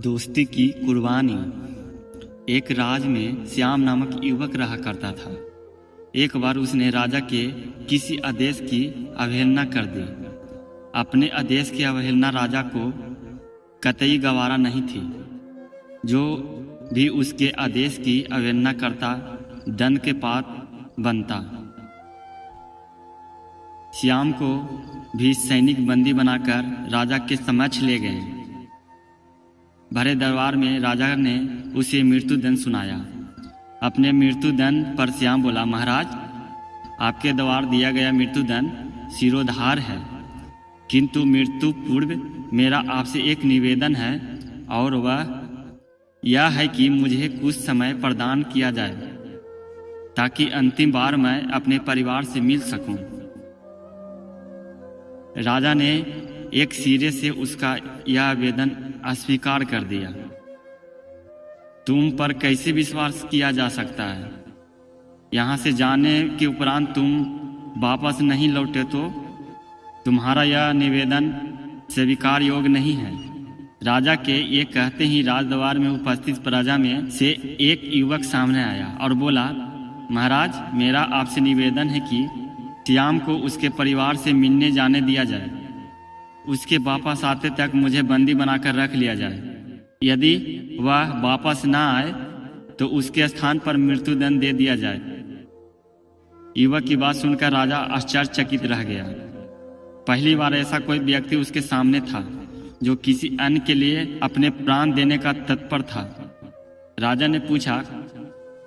दोस्ती की कुर्बानी। एक राज में श्याम नामक युवक रहा करता था। एक बार उसने राजा के किसी आदेश की अवहेलना कर दी। अपने आदेश की अवहेलना राजा को कतई गवारा नहीं थी। जो भी उसके आदेश की अवहेलना करता दंड के पात्र बनता। श्याम को भी सैनिक बंदी बनाकर राजा के समक्ष ले गए। भरे दरबार में राजा ने उसे मृत्युदंड सुनाया। अपने मृत्युदंड पर श्याम बोला, महाराज, आपके द्वार दिया गया मृत्युदंड सिरोधार है, किंतु मृत्यु पूर्व मेरा आपसे एक निवेदन है, और वह यह है कि मुझे कुछ समय प्रदान किया जाए ताकि अंतिम बार मैं अपने परिवार से मिल सकूं। राजा ने एक सिरे से उसका यह आवेदन अस्वीकार कर दिया। तुम पर कैसे विश्वास किया जा सकता है? यहाँ से जाने के उपरांत तुम वापस नहीं लौटे तो तुम्हारा यह निवेदन स्वीकार योग्य नहीं है। राजा के ये कहते ही राजदरबार में उपस्थित प्रजा में से एक युवक सामने आया और बोला, महाराज, मेरा आपसे निवेदन है कि श्याम को उसके परिवार से मिलने जाने दिया जाए। उसके वापस आते तक मुझे बंदी बनाकर रख लिया जाए। यदि वह वापस ना आए तो उसके स्थान पर मृत्युदंड दे दिया जाए। युवक की बात सुनकर राजा आश्चर्यचकित रह गया। पहली बार ऐसा कोई व्यक्ति उसके सामने था जो किसी अन्य के लिए अपने प्राण देने का तत्पर था। राजा ने पूछा,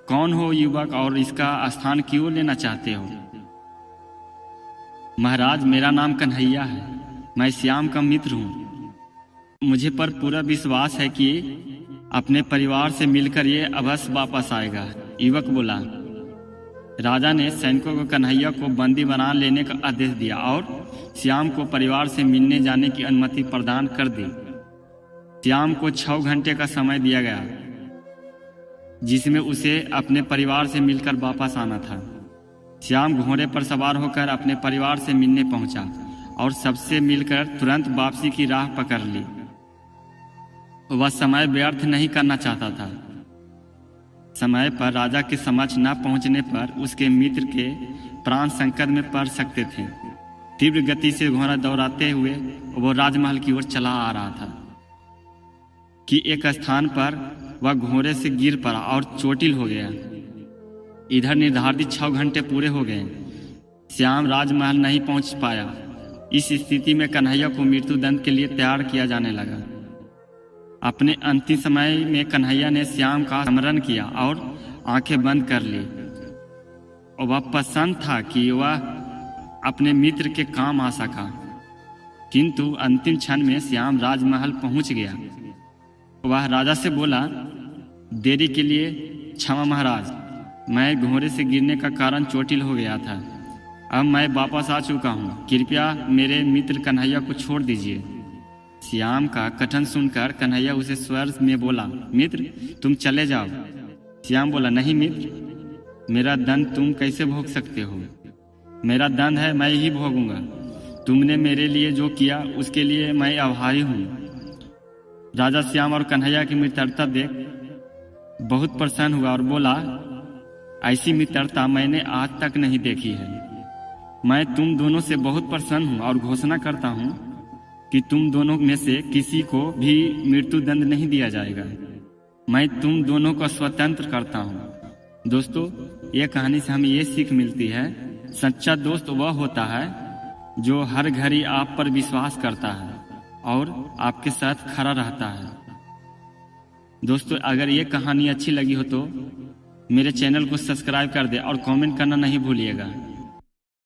कौन हो युवक और इसका स्थान क्यों लेना चाहते हो? महाराज, मेरा नाम कन्हैया है। मैं श्याम का मित्र हूँ। मुझे पर पूरा विश्वास है कि अपने परिवार से मिलकर ये अवश्य वापस आएगा। युवक बोला। राजा ने सैनिकों को कन्हैया को बंदी बना लेने का आदेश दिया और श्याम को परिवार से मिलने जाने की अनुमति प्रदान कर दी। श्याम को 6 घंटे का समय दिया गया, जिसमें उसे अपने परिवार से मिलकर वापस आना था। श्याम घोड़े पर सवार होकर अपने परिवार से मिलने पहुंचा और सबसे मिलकर तुरंत वापसी की राह पकड़ ली। वह समय व्यर्थ नहीं करना चाहता था। समय पर राजा के समक्ष न पहुंचने पर उसके मित्र के प्राण संकट में पड़ सकते थे। तीव्र गति से घोड़ा दौड़ाते हुए वो राजमहल की ओर चला आ रहा था कि एक स्थान पर वह घोड़े से गिर पड़ा और चोटिल हो गया। इधर निर्धारित 6 घंटे पूरे हो गए। श्याम राजमहल नहीं पहुंच पाया। इस स्थिति में कन्हैया को मृत्युदंड के लिए तैयार किया जाने लगा। अपने अंतिम समय में कन्हैया ने श्याम का स्मरण किया और आंखें बंद कर ली। वह पसंद था कि वह अपने मित्र के काम आ सका, किंतु अंतिम क्षण में श्याम राजमहल पहुंच गया। वह राजा से बोला, देरी के लिए क्षमा महाराज, मैं घोड़े से गिरने का कारण चोटिल हो गया था। अब मैं वापस आ चुका हूँ। कृपया मेरे मित्र कन्हैया को छोड़ दीजिए। श्याम का कथन सुनकर कन्हैया उसे स्वर में बोला, मित्र, तुम चले जाओ। श्याम बोला, नहीं मित्र, मेरा दंड तुम कैसे भोग सकते हो? मेरा दंड है, मैं ही भोगूंगा। तुमने मेरे लिए जो किया उसके लिए मैं आभारी हूँ। राजा श्याम और कन्हैया की मित्रता देख बहुत प्रसन्न हुआ और बोला, ऐसी मित्रता मैंने आज तक नहीं देखी है। मैं तुम दोनों से बहुत प्रसन्न हूँ और घोषणा करता हूँ कि तुम दोनों में से किसी को भी मृत्युदंड नहीं दिया जाएगा। मैं तुम दोनों को स्वतंत्र करता हूँ। दोस्तों, ये कहानी से हमें ये सीख मिलती है, सच्चा दोस्त वह होता है जो हर घड़ी आप पर विश्वास करता है और आपके साथ खड़ा रहता है। दोस्तों, अगर ये कहानी अच्छी लगी हो तो मेरे चैनल को सब्सक्राइब कर दे और कमेंट करना नहीं भूलिएगा।